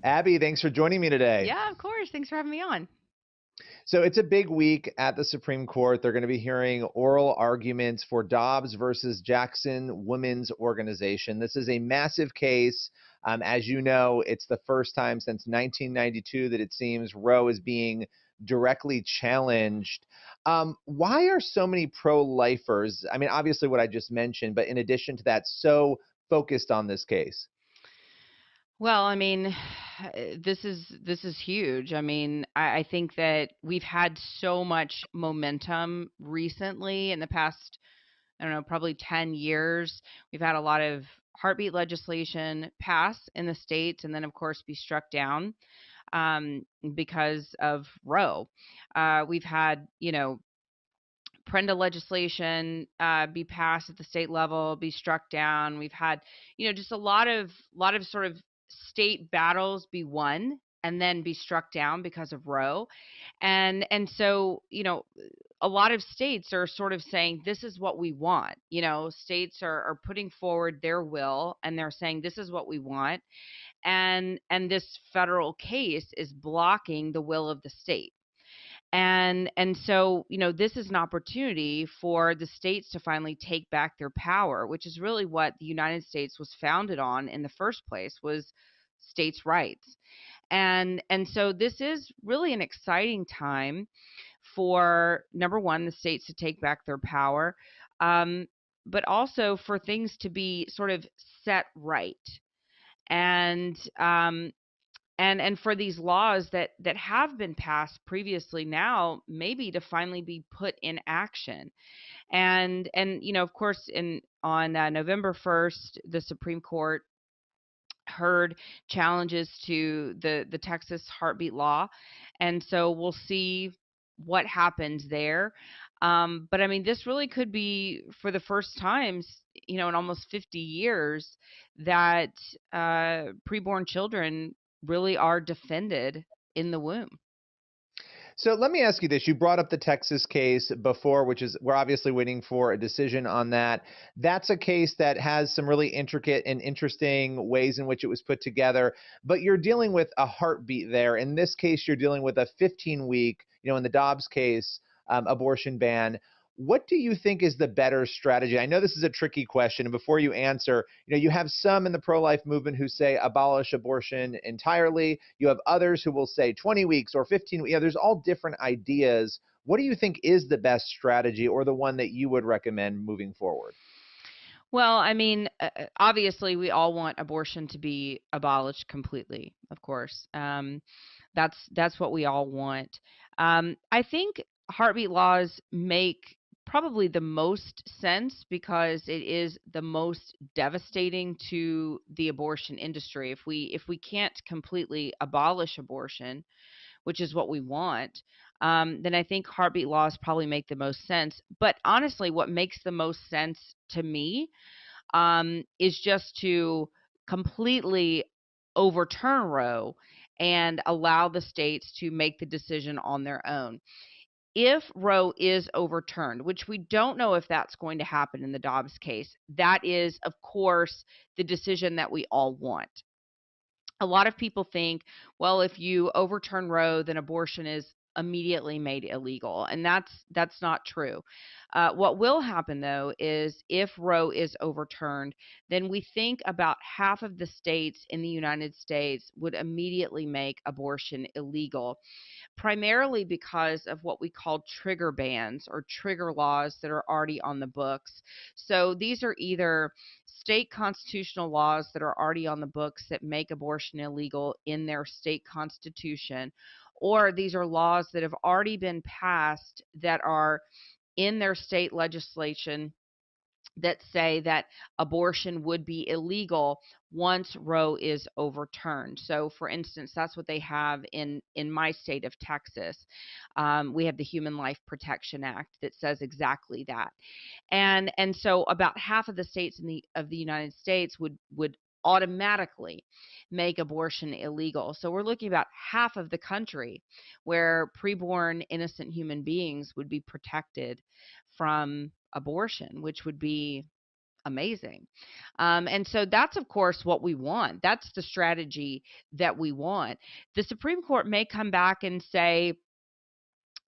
Abby, thanks for joining me today. Yeah, of course. Thanks for having me on. So it's a big week at the Supreme Court. They're going to be hearing oral arguments for Dobbs versus Jackson Women's Organization. This is a massive case. As you know, it's the first time since 1992 that it seems Roe is being directly challenged. Why are so many pro-lifers, I mean, obviously what I just mentioned, but in addition to that, so focused on this case? Well, I mean, this is huge. I mean, I think that we've had so much momentum recently in the past, I don't know, probably 10 years. We've had a lot of heartbeat legislation pass in the states and then, of course, be struck down um, because of Roe. We've had, Prenda legislation be passed at the state level, be struck down. We've had, just a lot of sort of state battles be won and then be struck down because of Roe. And so, a lot of states are sort of saying this is what we want. States are putting forward their will and they're saying this is what we want. And this federal case is blocking the will of the state. And so, this is an opportunity for the states to finally take back their power, which is really what the United States was founded on in the first place, was states' rights. And so this is really an exciting time for, number one, the states to take back their power, um, but also for things to be sort of set right. And for these laws that have been passed previously now maybe to finally be put in action. And of course, in on November 1st, the Supreme Court heard challenges to the Texas heartbeat law, and so we'll see what happens there. But I mean, this really could be for the first times, in almost 50 years, that preborn children really are defended in the womb. So let me ask you this. You brought up the Texas case before, which is we're obviously waiting for a decision on that. That's a case that has some really intricate and interesting ways in which it was put together, but you're dealing with a heartbeat there. In this case, you're dealing with a 15-week, in the Dobbs case, abortion ban. What do you think is the better strategy? I know this is a tricky question, and before you answer, you have some in the pro-life movement who say abolish abortion entirely. You have others who will say 20 weeks or 15 weeks. There's all different ideas. What do you think is the best strategy or the one that you would recommend moving forward? Well, I mean, obviously, we all want abortion to be abolished completely. Of course, that's what we all want. I think heartbeat laws make probably the most sense because it is the most devastating to the abortion industry. If we can't completely abolish abortion, which is what we want, then I think heartbeat laws probably make the most sense. But honestly, what makes the most sense to me is just to completely overturn Roe and allow the states to make the decision on their own. If Roe is overturned, which we don't know if that's going to happen in the Dobbs case, that is, of course, the decision that we all want. A lot of people think, well, if you overturn Roe, then abortion is immediately made illegal, and that's not true. What will happen though is if Roe is overturned, then we think about half of the states in the United States would immediately make abortion illegal, primarily because of what we call trigger bans or trigger laws that are already on the books. So these are either state constitutional laws that are already on the books that make abortion illegal in their state constitution, or these are laws that have already been passed that are in their state legislation that say that abortion would be illegal once Roe is overturned. So, for instance, that's what they have in my state of Texas. We have the Human Life Protection Act that says exactly that, and so about half of the states of the United States would automatically make abortion illegal. So we're looking about half of the country where preborn innocent human beings would be protected from abortion, which would be amazing. And so that's, of course, what we want. That's the strategy that we want. The Supreme Court may come back and say,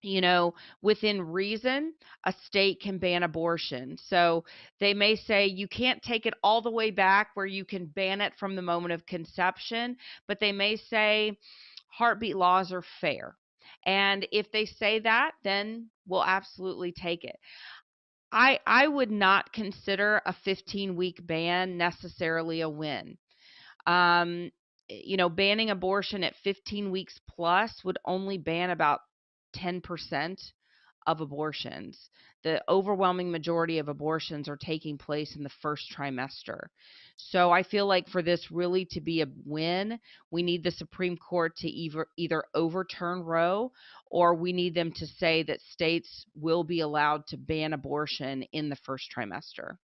you know, within reason, a state can ban abortion. So they may say you can't take it all the way back where you can ban it from the moment of conception, but they may say heartbeat laws are fair. And if they say that, then we'll absolutely take it. I would not consider a 15-week ban necessarily a win. Um, Banning abortion at 15 weeks plus would only ban about 10% of abortions. The overwhelming majority of abortions are taking place in the first trimester. So I feel like for this really to be a win, we need the Supreme Court to either overturn Roe, or we need them to say that states will be allowed to ban abortion in the first trimester.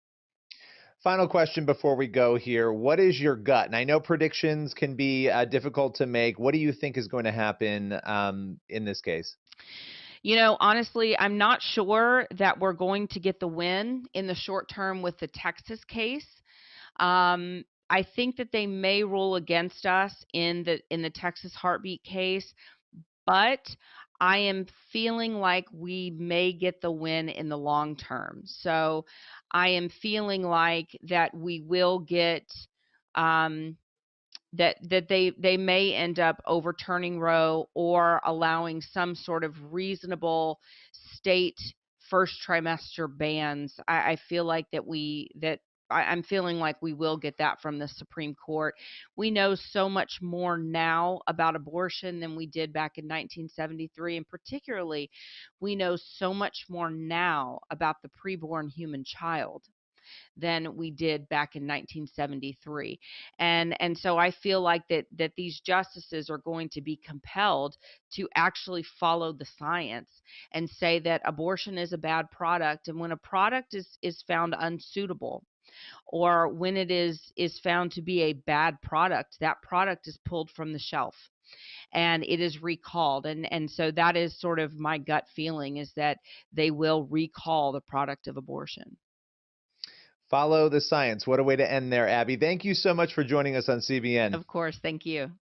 Final question before we go here. What is your gut? And I know predictions can be difficult to make. What do you think is going to happen in this case? Honestly, I'm not sure that we're going to get the win in the short term with the Texas case. I think that they may rule against us in the Texas heartbeat case, but I am feeling like we may get the win in the long term. So I am feeling like that we will get um, that they may end up overturning Roe or allowing some sort of reasonable state first trimester bans. I feel like I'm feeling like we will get that from the Supreme Court. We know so much more now about abortion than we did back in 1973, and particularly, we know so much more now about the preborn human child than we did back in 1973. And so I feel like that these justices are going to be compelled to actually follow the science and say that abortion is a bad product, and when a product is found unsuitable, or when it is found to be a bad product, that product is pulled from the shelf and it is recalled. And so that is sort of my gut feeling, is that they will recall the product of abortion. Follow the science. What a way to end there, Abby. Thank you so much for joining us on CBN. Of course, thank you.